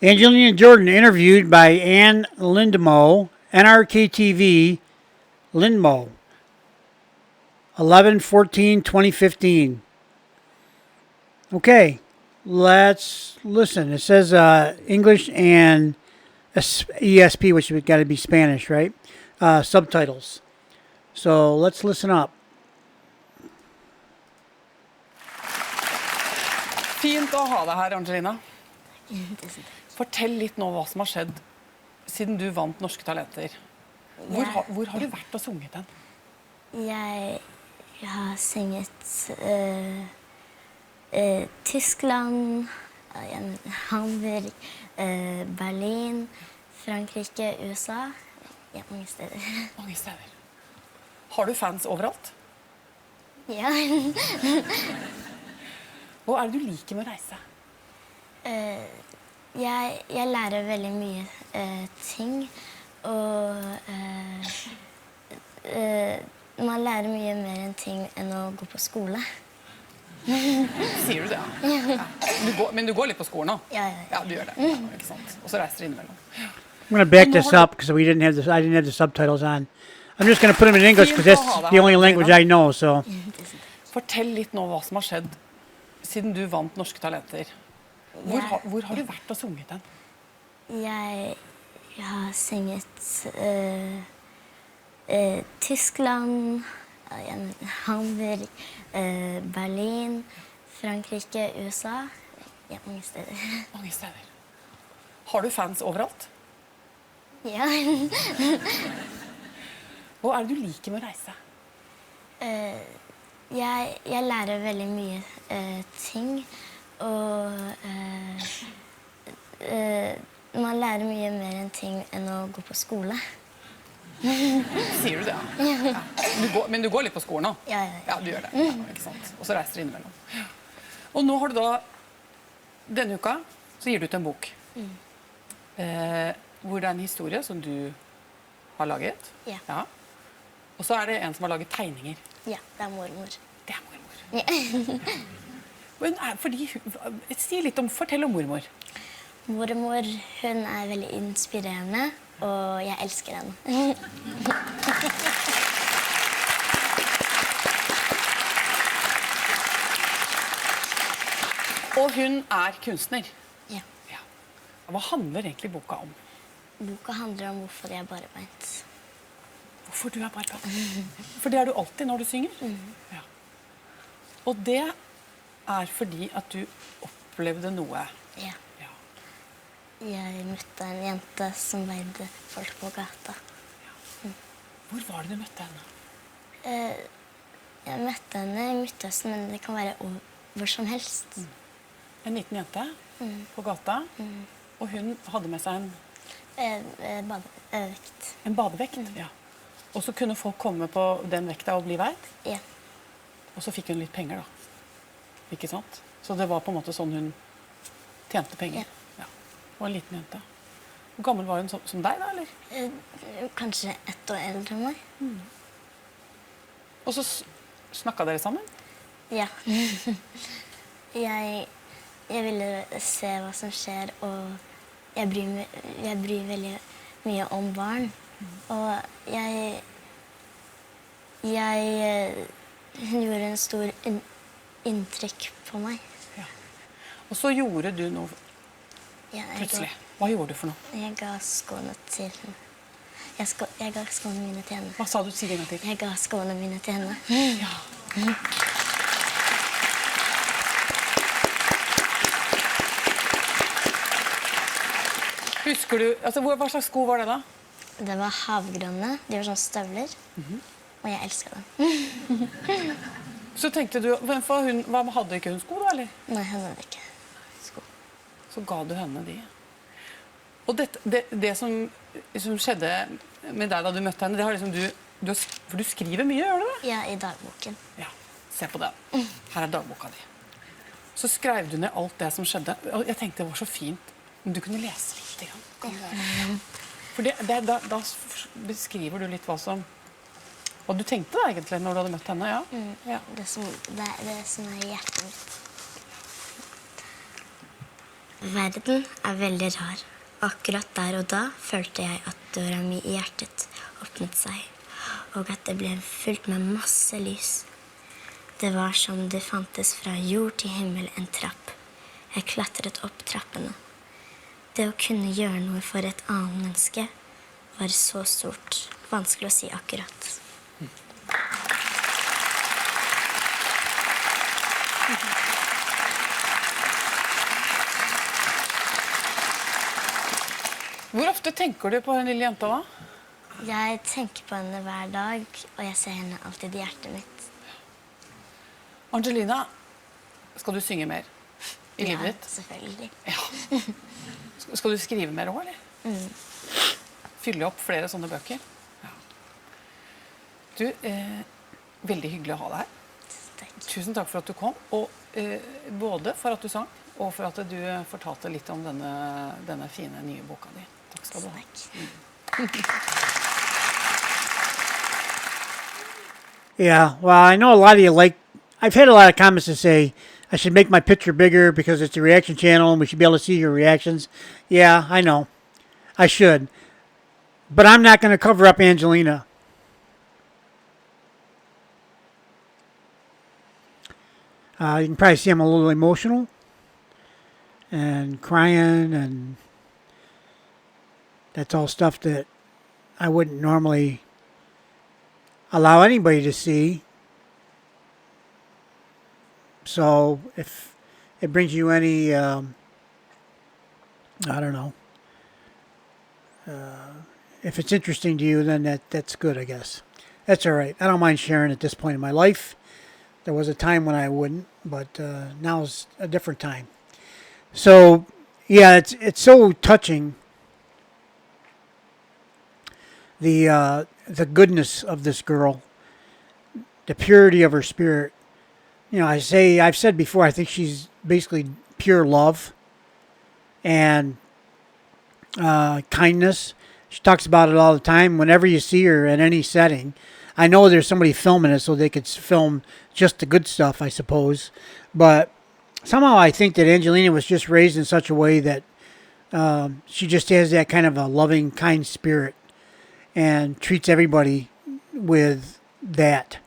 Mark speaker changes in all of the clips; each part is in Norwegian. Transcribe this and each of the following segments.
Speaker 1: Angelina Jordan interviewed by Anne Lindmo, NRK TV, Lindmo, 11/14/2015. Okay, let's listen. It says English and ESP, which has got to be Spanish, right? Subtitles. So let's listen up.
Speaker 2: Fint å ha deg her, Angelina. Fortell litt nå hva som har skjedd siden du vant Norske Talenter. Hvor har du vært og sunget den?
Speaker 3: Jeg har sunget Tyskland, Hamburg, Berlin, Frankrike, USA. Ja, mange steder.
Speaker 2: Mange steder. Har du fans overalt?
Speaker 3: Ja.
Speaker 2: Hva er det du liker med å reise?
Speaker 3: Jeg lærer veldig mye ting, og man lærer mye mer enn ting enn å gå på skole.
Speaker 2: Sier du det, ja? Men du går litt på skolen nå?
Speaker 3: Ja.
Speaker 2: Ja, du gjør det. Ja, ikke sant? Og så reiser du innimellom.
Speaker 1: I'm going to back this up because I didn't have the subtitles on. I'm just going to put them in English because that's the only language I know. So.
Speaker 2: Fortell litt nå hva som har skjedd siden du vant Norske Talenter. Hvor har du vært og sunget den?
Speaker 3: Jeg har sunget Tyskland, Hamburg, Berlin, Frankrike, USA. Ja, mange steder.
Speaker 2: Mange steder. Har du fans overalt?
Speaker 3: Ja.
Speaker 2: Hva er det du liker med å reise?
Speaker 3: Jeg lærer veldig mye ting, og man lærer mye mer enn ting enn å gå på skole.
Speaker 2: Sier du det, ja? Men du går litt på skolen nå?
Speaker 3: Ja.
Speaker 2: Ja, du gjør det. Ja, ikke sant? Og så reiser du innimellom. Og nå har du da, denne uka, så gir du ut en bok. Hvor det er en historie som du har laget.
Speaker 3: Ja.
Speaker 2: Og så er det en som har laget tegninger.
Speaker 3: Ja, det er mormor.
Speaker 2: Det er mormor.
Speaker 3: Ja.
Speaker 2: Fortell om mormor.
Speaker 3: Mormor, hun er veldig inspirerende, og jeg elsker henne.
Speaker 2: Og hun er kunstner.
Speaker 3: Ja.
Speaker 2: Hva handler egentlig boka om?
Speaker 3: Boka handler om hvorfor jeg er barbeint.
Speaker 2: Hvorfor du er barbeint? For det er du alltid når du synger? Ja. Og det er fordi at du opplevde noe.
Speaker 3: Ja. Jeg møtte en jente som veide folk på gata.
Speaker 2: Hvor var det du møtte henne?
Speaker 3: Jeg møtte henne i Midtøsten, men det kan være hvor som helst.
Speaker 2: En liten jente på gata, og hun hadde med seg
Speaker 3: badevekt.
Speaker 2: En badevekt, ja. Og så kunne folk komme på den vekta og bli veid?
Speaker 3: Ja.
Speaker 2: Og så fikk hun litt penger da. Ikke sant? Så det var på en måte sånn hun tjente penger. Ja. Og en liten jente. Hvor gammel var hun som deg da, eller?
Speaker 3: Kanskje 1 år eldre enn meg.
Speaker 2: Og så snakket dere sammen?
Speaker 3: Ja. Jeg ville se hva som skjer, og jeg bryr veldig mye om barn. Og hun gjorde en stor inntrykk på meg.
Speaker 2: Ja. Og så gjorde du noe plutselig. Hva gjorde du for noe?
Speaker 3: Jeg ga skoene til henne. Jeg ga skoene mine til henne.
Speaker 2: Hva sa du? Si det en gang til.
Speaker 3: Jeg ga skoene mine til henne.
Speaker 2: Ja. Husker du, hva slags sko var det da?
Speaker 3: Det var havgrønne, de var sånn støvler, og jeg elsket dem.
Speaker 2: Så tenkte du, hadde ikke hun sko da, eller?
Speaker 3: Nei, hun hadde ikke sko.
Speaker 2: Så ga du henne de. Og det som skjedde med deg da du møtte henne, det har liksom for du skriver mye, gjør du det?
Speaker 3: Ja, i dagboken.
Speaker 2: Ja, se på den. Her er dagboka di. Så skrev du ned alt det som skjedde, og jeg tenkte det var så fint om du kunne lese litt. For da beskriver du litt hva du tenkte da egentlig når du hadde møtt henne, ja? Ja.
Speaker 3: Det som er hjertet mitt. Verden veldig rar. Akkurat der og da følte jeg at døra mi I hjertet åpnet seg, og at det ble fullt med masse lys. Det var som det fantes fra jord til himmel en trapp. Jeg klatret opp trappene. Det å kunne gjøre noe for et annet menneske var så stort. Vanskelig å si akkurat.
Speaker 2: Hvor ofte tenker du på den lille jenta da?
Speaker 3: Jeg tenker på henne hver dag, og jeg ser henne alltid I hjertet mitt.
Speaker 2: Angelina, skal du synge mer I livet ditt?
Speaker 3: Ja, selvfølgelig.
Speaker 2: Ja. Skal du skrive mer også, eller? Fylle opp flere sånne bøker? Ja. Du, veldig hyggelig å ha deg her.
Speaker 3: Takk.
Speaker 2: Tusen takk for at du kom, og både for at du sang, og for at du fortalte litt om denne fine nye boka di. Takk skal du ha.
Speaker 1: Yeah, well, I know a lot of you like, I've had a lot of comments that say I should make my picture bigger because it's a reaction channel and we should be able to see your reactions. Yeah, I know. I should. But I'm not going to cover up Angelina. You can probably see I'm a little emotional and crying, and that's all stuff that I wouldn't normally allow anybody to see. So if it brings you any, I don't know, if it's interesting to you, then that's good, I guess. That's all right. I don't mind sharing at this point in my life. There was a time when I wouldn't, but now's a different time. So, yeah, it's so touching, the goodness of this girl, the purity of her spirit. You know, I've said before, I think she's basically pure love and kindness. She talks about it all the time. Whenever you see her in any setting, I know there's somebody filming it so they could film just the good stuff, I suppose. But somehow I think that Angelina was just raised in such a way that she just has that kind of a loving, kind spirit and treats everybody with that.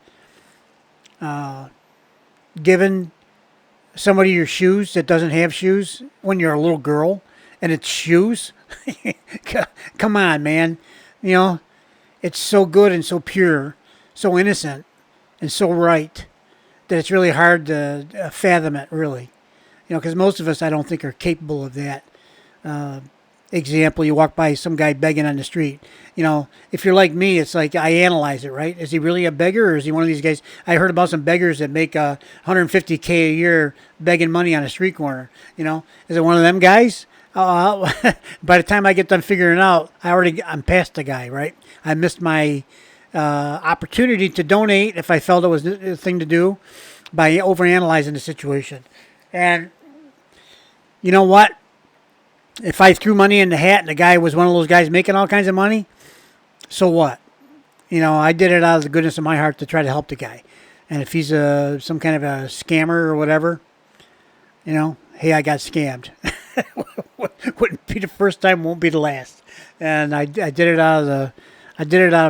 Speaker 1: Giving somebody your shoes that doesn't have shoes when you're a little girl and it's shoes. Come on, man. You know, it's so good and so pure, so innocent and so right that it's really hard to fathom it, really. You know, because most of us, I don't think, are capable of that. Example, you walk by some guy begging on the street. You know, if you're like me, it's like I analyze it, right? Is he really a beggar, or is he one of these guys? I heard about some beggars that make $150K a year begging money on a street corner. You know, is it one of them guys? By the time I get done figuring it out, I'm past the guy, right? I missed my opportunity to donate if I felt it was the thing to do by overanalyzing the situation. And you know what? If I threw money in the hat and the guy was one of those guys making all kinds of money, so what? You know, I did it out of the goodness of my heart to try to help the guy. And if he's some kind of a scammer or whatever, you know, hey, I got scammed. Wouldn't be the first time, won't be the last. And I did it out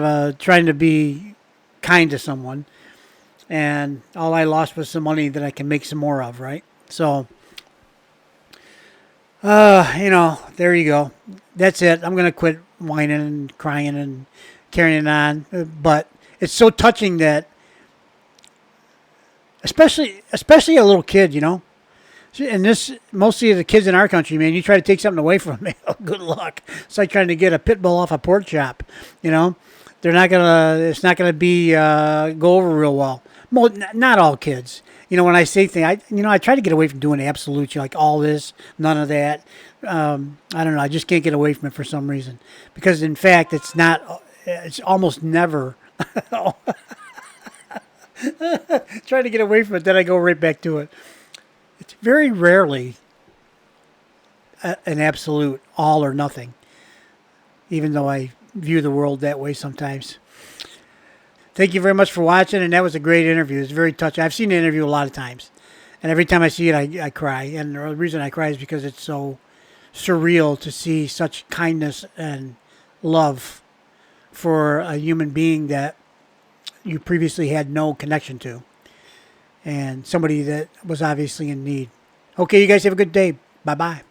Speaker 1: of trying to be kind to someone. And all I lost was some money that I can make some more of, right? So, you know, there you go. That's it. I'm going to quit whining and crying and carrying it on. But it's so touching that, especially a little kid, you know. And this, mostly the kids in our country, man, you try to take something away from them, good luck. It's like trying to get a pit bull off a pork chop, you know. It's not gonna be go over real well. Not all kids. You know, when I say things, I try to get away from doing absolutes, like all this, none of that. I don't know. I just can't get away from it for some reason. Because in fact, it's almost never. Trying to get away from it, then I go right back to it. It's very rarely an absolute all or nothing, even though I view the world that way sometimes. Thank you very much for watching, and that was a great interview. It's very touching. I've seen the interview a lot of times, And every time I see it, I cry. And the reason I cry is because it's so surreal to see such kindness and love for a human being that you previously had no connection to. And somebody that was obviously in need. Okay, you guys have a good day. Bye-bye.